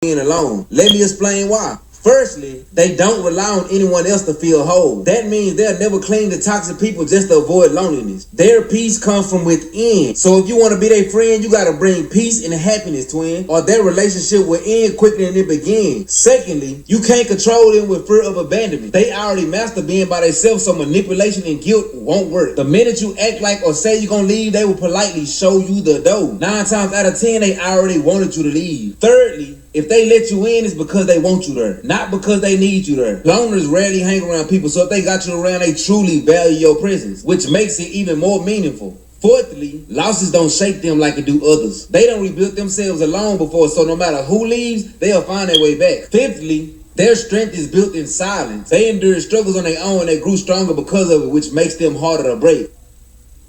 being alone. Let me explain why. Firstly, they don't rely on anyone else to feel whole. That means they'll never cling to toxic people just to avoid loneliness. Their peace comes from within. So if you want to be their friend, you gotta bring peace and happiness, twin, or their relationship will end quicker than it began. Secondly, you can't control them with fear of abandonment. They already master being by themselves, so manipulation and guilt won't work. The minute you act like or say you're gonna leave, they will politely show you the door. 9 times out of 10, they already wanted you to leave. Thirdly, if they let you in, it's because they want you there, not because they need you there. Loners rarely hang around people, so if they got you around, they truly value your presence, which makes it even more meaningful. Fourthly, losses don't shake them like it do others. They don't rebuild themselves alone before, so no matter who leaves, they'll find their way back. Fifthly, their strength is built in silence. They endured struggles on their own and they grew stronger because of it, which makes them harder to break.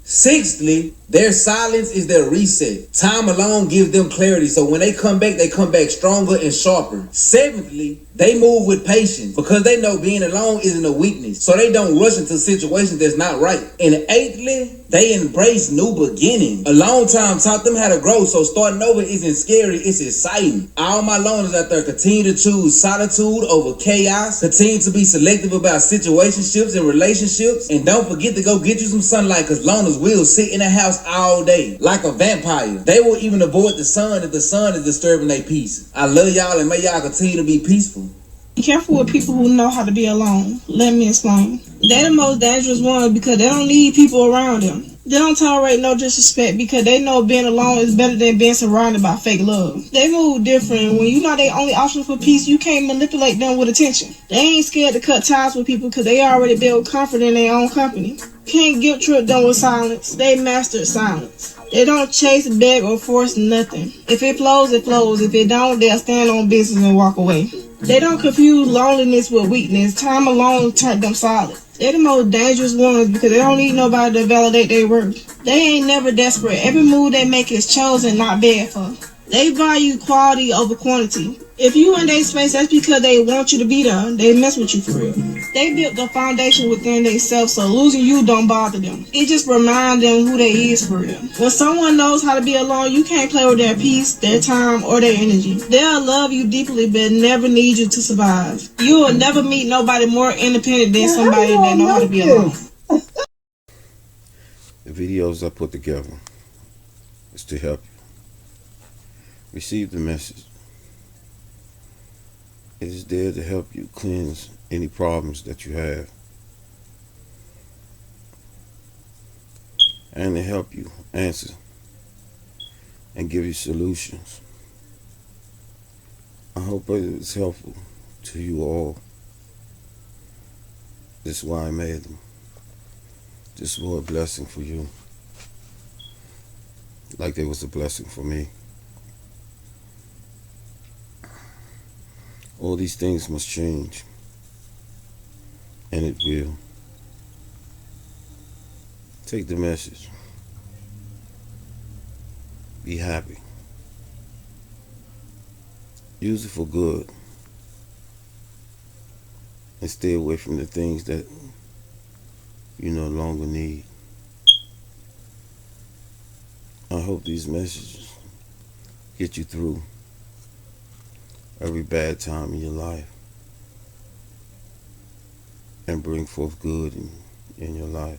Sixthly, their silence is their reset. Time alone gives them clarity, so when they come back stronger and sharper. Seventhly, they move with patience because they know being alone isn't a weakness, so they don't rush into situations that's not right. And eighthly, they embrace new beginnings. A long time taught them how to grow, so starting over isn't scary, it's exciting. All my loners out there, continue to choose solitude over chaos, continue to be selective about situationships and relationships, and don't forget to go get you some sunlight, because loners will sit in the house all day like a vampire. They will even avoid the sun if the sun is disturbing their peace. I love y'all and may y'all continue to be peaceful. Be careful with people who know how to be alone. Let me explain. They're the most dangerous ones because they don't need people around them. They don't tolerate no disrespect because they know being alone is better than being surrounded by fake love. They move different. When you know they only option for peace, you can't manipulate them with attention. They ain't scared to cut ties with people because they already build comfort in their own company. Can't guilt trip them with silence. They mastered silence. They don't chase, beg, or force nothing. If it flows, it flows. If it don't, they'll stand on business and walk away. They don't confuse loneliness with weakness. Time alone turned them solid. They're the most dangerous ones because they don't need nobody to validate their worth. They ain't never desperate. Every move they make is chosen, not begged for. They value quality over quantity. If you in their space, that's because they want you to be there. They mess with you for real. They built the foundation within themselves, so losing you don't bother them. It just reminds them who they is for real. When someone knows how to be alone, you can't play with their peace, their time, or their energy. They'll love you deeply, but never need you to survive. You will never meet nobody more independent than somebody that knows how to be alone. The videos I put together is to help you receive the message. It is there to help you cleanse any problems that you have and to help you answer and give you solutions. I hope it is helpful to you all. This is why I made them. This was a blessing for you, like it was a blessing for me. All these things must change, and it will. Take the message. Be happy. Use it for good, and stay away from the things that you no longer need. I hope these messages get you through every bad time in your life and bring forth good in your life.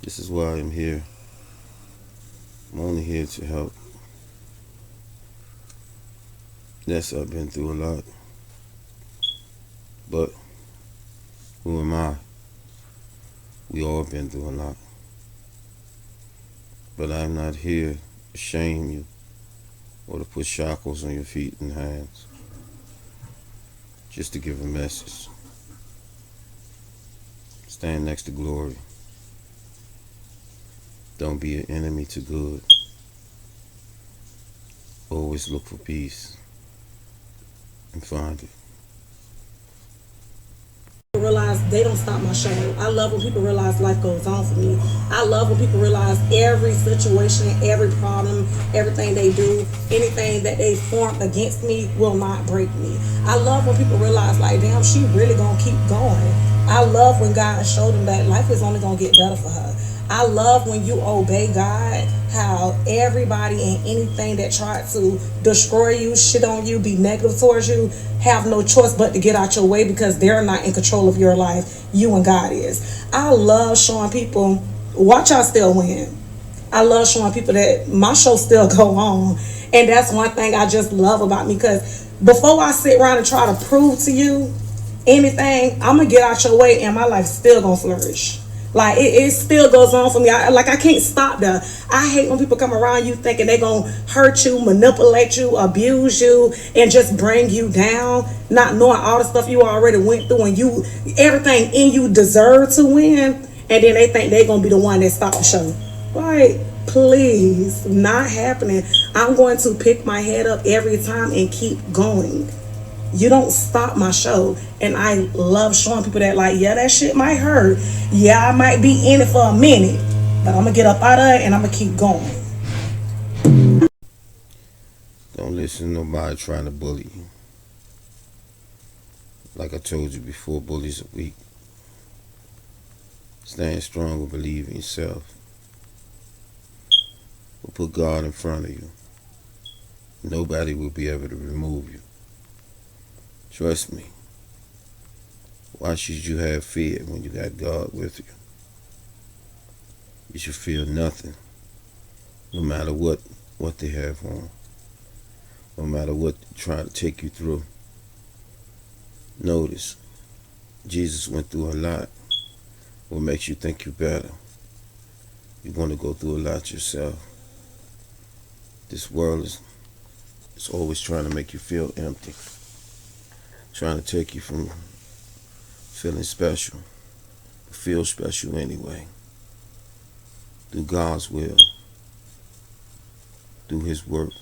This is why I'm here. I'm only here to help. Yes, I've been through a lot, but who am I? We all been through a lot. But I'm not here to shame you or to put shackles on your feet and hands. Just to give a message. Stand next to glory. Don't be an enemy to good. Always look for peace and find it. Realize they don't stop my show. I love when people realize life goes on for me. I love when people realize every situation, every problem, everything they do, anything that they form against me will not break me. I love when people realize, like, damn, she really gonna keep going. I love when God showed them that life is only gonna get better for her. I love when you obey God, how everybody and anything that tried to destroy you, shit on you, be negative towards you, have no choice but to get out your way because they're not in control of your life. You and God is. I love showing people, watch out still win. I love showing people that my show still go on. And that's one thing I just love about me because before I sit around and try to prove to you anything, I'm gonna get out your way and my life still gonna flourish. Like it still goes on for me. I can't stop that. I hate when people come around you thinking they gonna hurt you, manipulate you, abuse you, and just bring you down, not knowing all the stuff you already went through and you everything in you deserve to win, and then they think they gonna be the one that stop the show. Like, please, not happening. I'm going to pick my head up every time and keep going. You don't stop my show. And I love showing people that, like, yeah, that shit might hurt. Yeah, I might be in it for a minute. But I'm going to get up out of it and I'm going to keep going. Don't listen to nobody trying to bully you. Like I told you before, bullies are weak. Stand strong and believe in yourself. But put God in front of you. Nobody will be able to remove you. Trust me. Why should you have fear when you got God with you? You should feel nothing, no matter what they have on, no matter what they're trying to take you through. Notice, Jesus went through a lot. What makes you think you're better? You're going to go through a lot yourself. This world is always trying to make you feel empty, trying to take you from feeling special, but feel special anyway. Do God's will. Do His work,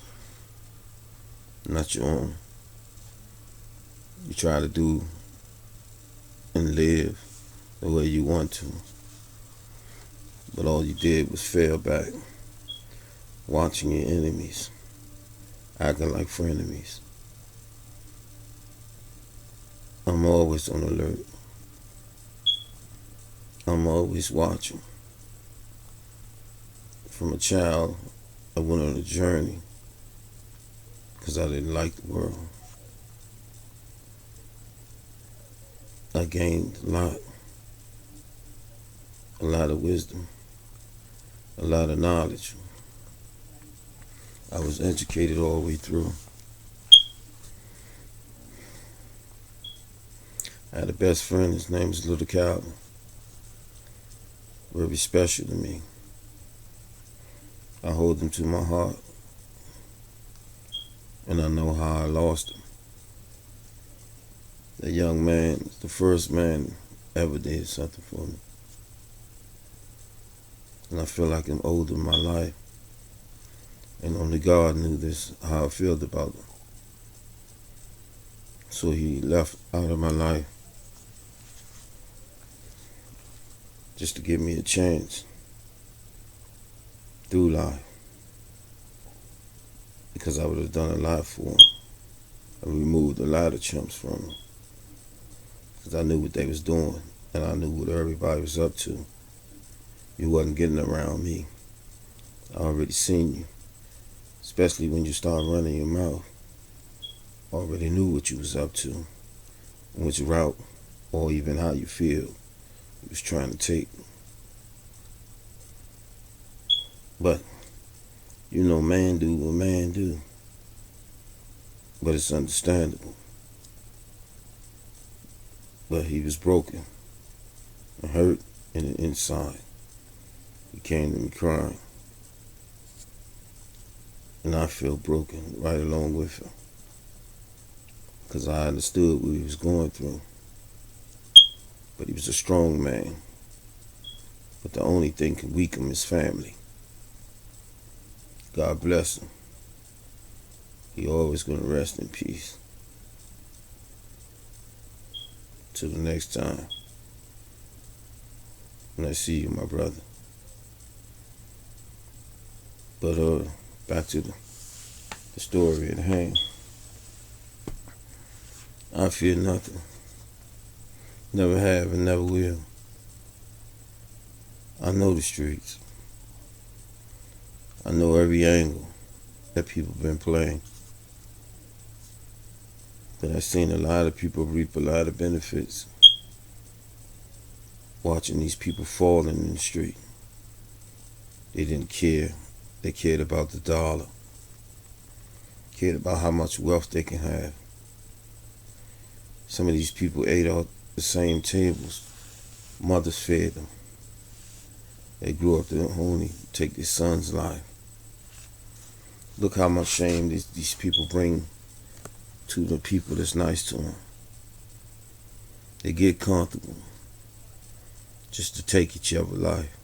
not your own. You try to do and live the way you want to, but all you did was fail back, watching your enemies, acting like frenemies. I'm always on alert. I'm always watching. From a child, I went on a journey because I didn't like the world. I gained a lot of wisdom, a lot of knowledge. I was educated all the way through. I had a best friend, his name is Little Calvin. Very special to me. I hold him to my heart. And I know how I lost him. That young man, the first man ever did something for me. And I feel like I'm older in my life. And only God knew this, how I felt about him. So he left out of my life just to give me a chance through life. Because I would have done a lot for him. I removed a lot of chumps from him. Because I knew what they was doing. And I knew what everybody was up to. You wasn't getting around me. I already seen you. Especially when you start running your mouth. I already knew what you was up to. Which route, or even how you feel, you was trying to take. But, you know, man do what man do. But it's understandable. But he was broken and hurt in the inside. He came to me crying. And I feel broken right along with him. Because I understood what he was going through. But he was a strong man. But the only thing can weaken him is family. God bless him. He always going to rest in peace. Till the next time. When I see you, my brother. But back to the story at hand. I fear nothing. Never have and never will. I know the streets. I know every angle that people been playing. But I've seen a lot of people reap a lot of benefits watching these people falling in the street. They didn't care. They cared about the dollar. Cared about how much wealth they can have. Some of these people ate off the same tables. Mothers fed them. They grew up to only take their son's life. Look how much shame these people bring to the people that's nice to them. They get comfortable just to take each other's life.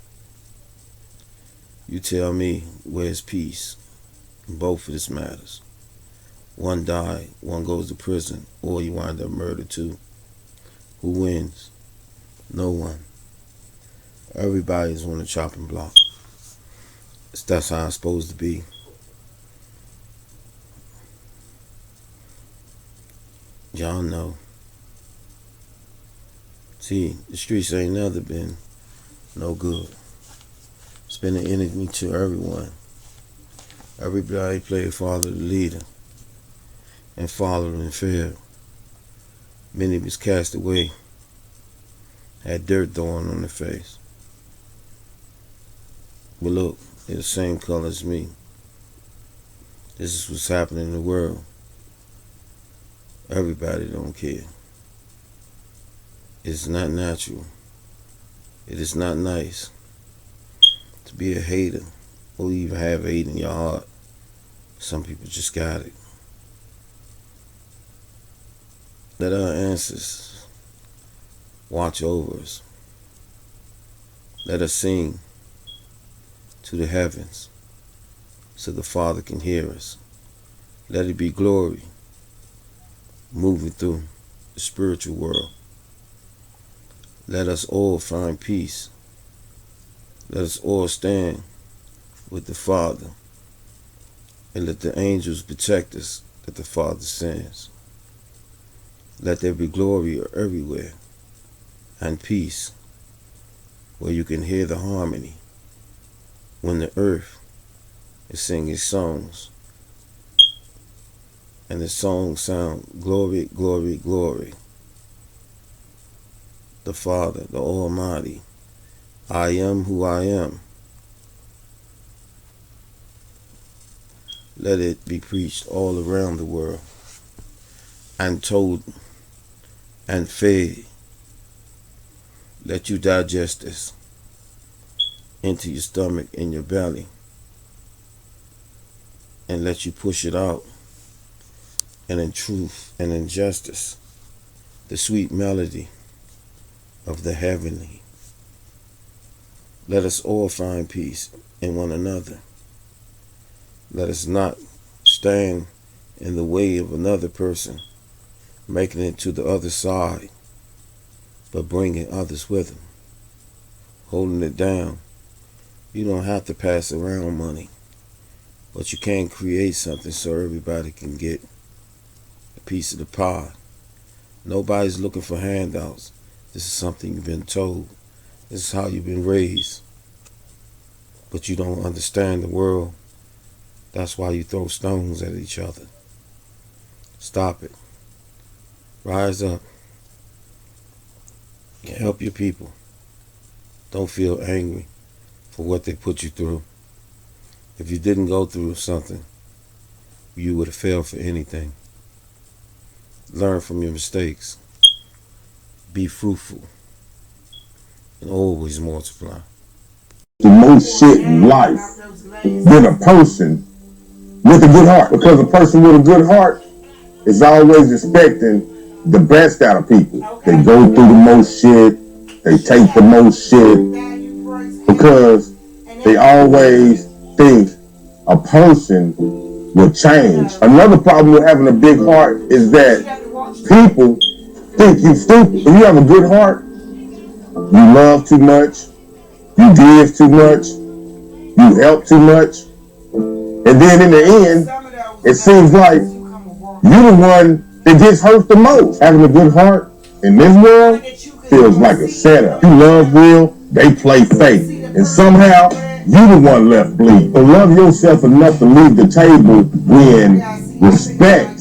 You tell me where's peace in both of these matters. One died, one goes to prison, or you wind up murdered too. Who wins? No one. Everybody's on the chopping block. That's how it's supposed to be. Y'all know. See, the streets ain't never been no good. It's been an enemy to everyone. Everybody played father the leader and followed and failed. Many was cast away, had dirt thrown on their face. But look, they're the same color as me. This is what's happening in the world. Everybody don't care. It's not natural. It is not nice to be a hater or even have hate in your heart. Some people just got it. Let our ancestors watch over us. Let us sing to the heavens so the Father can hear us. Let it be glory moving through the spiritual world. Let us all find peace. Let us all stand with the Father and let the angels protect us that the Father sends. Let there be glory everywhere and peace where you can hear the harmony when the earth is singing songs and the songs sound glory, glory, glory. The Father, the Almighty, I am who I am. Let it be preached all around the world and told and fed. Let you digest this into your stomach and your belly and let you push it out. And in truth and in justice, the sweet melody of the heavenly. Let us all find peace in one another. Let us not stand in the way of another person making it to the other side, but bringing others with them, holding it down. You don't have to pass around money, but you can create something so everybody can get a piece of the pie. Nobody's looking for handouts. This is something you've been told. This is how you've been raised. But you don't understand the world. That's why you throw stones at each other. Stop it. Rise up. Help your people. Don't feel angry for what they put you through. If you didn't go through something, you would have failed for anything. Learn from your mistakes. Be fruitful. And always multiply. The most shit in life than a person with a good heart. Because a person with a good heart is always expecting the best out of people. They go through the most shit. They take the most shit. Because they always think a person will change. Another problem with having a big heart is that people think you stupid. If you have a good heart, you love too much, you give too much, you help too much, and then in the end, it seems like you're the one that gets hurt the most. Having a good heart in this world feels like a setup. You love real, they play fake. And somehow, you the one left bleeding. So love yourself enough to leave the table when respect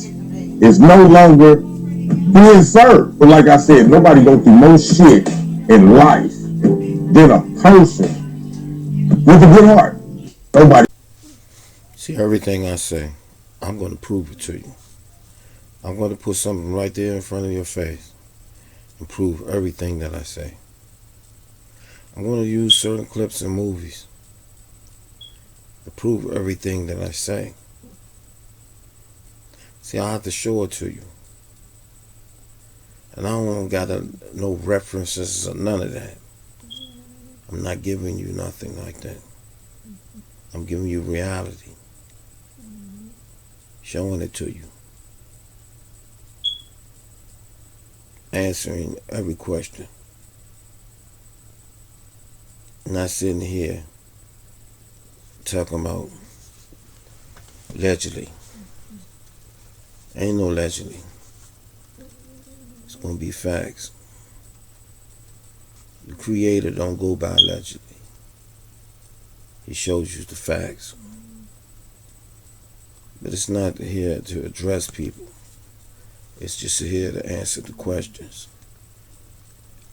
is no longer being served. But like I said, nobody go through more shit in life than a person with a good heart. Nobody. See, everything I say, I'm going to prove it to you. I'm going to put something right there in front of your face and prove everything that I say. I'm going to use certain clips in movies to prove everything that I say. See, I have to show it to you. And I don't got no references or none of that. I'm not giving you nothing like that. I'm giving you reality. Showing it to you. Answering every question. Not sitting here talking about allegedly. Ain't no allegedly. It's gonna be facts. The Creator don't go by allegedly. He shows you the facts. But it's not here to address people. It's just here to answer the questions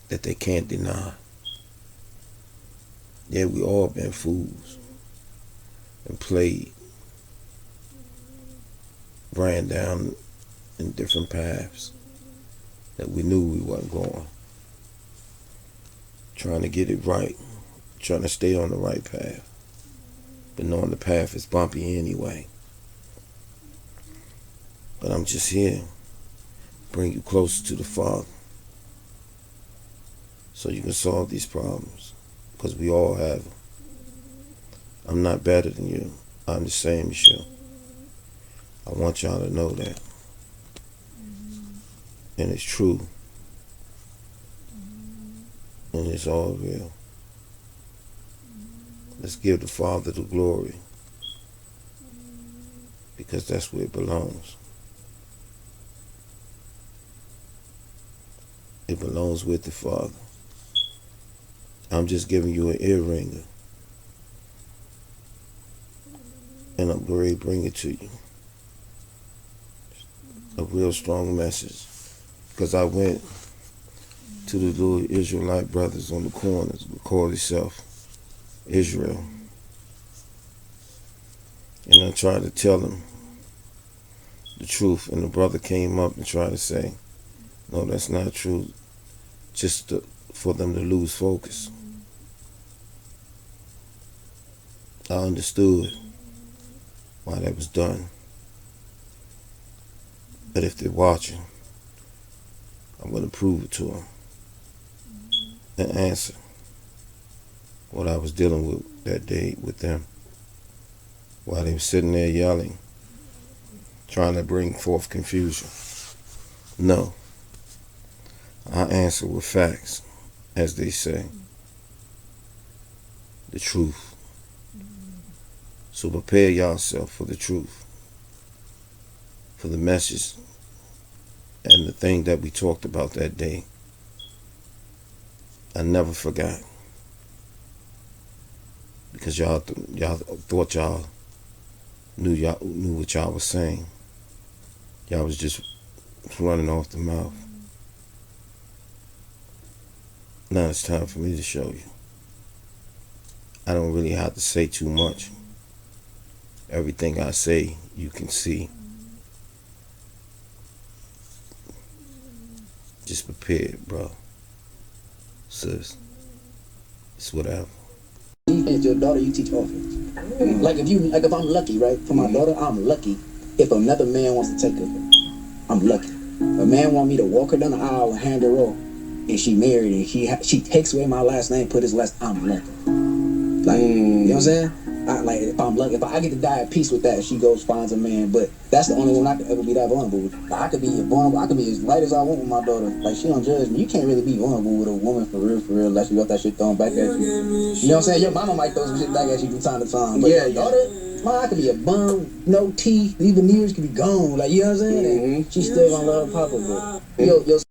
that they can't deny. Yeah, we all been fools and played, ran down in different paths that we knew we wasn't going. Trying to get it right, trying to stay on the right path, but knowing the path is bumpy anyway. But I'm just here to bring you closer to the Father so you can solve these problems, because we all have them. I'm not better than you. I'm the same as you. I want y'all to know that. And it's true. And it's all real. Let's give the Father the glory, because that's where it belongs. It belongs with the Father. I'm just giving you an ear ringer, and I'm going to bring it to you. A real strong message, because I went to the little Israelite brothers on the corners who call themselves Israel, and I tried to tell them the truth, and the brother came up and tried to say, no, that's not true, just for them to lose focus. I understood why that was done. But if they're watching, I'm going to prove it to them and answer what I was dealing with that day with them while they were sitting there yelling, trying to bring forth confusion. No. I answer with facts, as they say. The truth. So prepare yourself for the truth, for the message and the thing that we talked about that day. I never forgot, because y'all thought y'all knew what y'all was saying. Y'all was just running off the mouth. Now it's time for me to show you. I don't really have to say too much. Everything I say, you can see. Just prepare it, bro. Sis, it's whatever. Defense, your daughter, you teach offense. Like if I'm lucky, right? For my daughter, I'm lucky if another man wants to take her. I'm lucky. A man want me to walk her down the aisle and hand her off, and she married, and she takes away my last name, put his last. I'm lucky. Like, you know what I'm saying? Like, if I'm lucky, if I get to die at peace with that, she goes finds a man. But that's the only one I could ever be that vulnerable with. Like, I could be vulnerable. I could be as light as I want with my daughter. Like, she don't judge me. You can't really be vulnerable with a woman for real, unless you got that shit thrown back at you. You know what I'm saying? Your mama might throw some shit back at you from time to time. But yeah, your daughter, I could be a bum, no teeth, even ears could be gone. Like, you know what I'm saying? And she still gonna love Papa, but yo.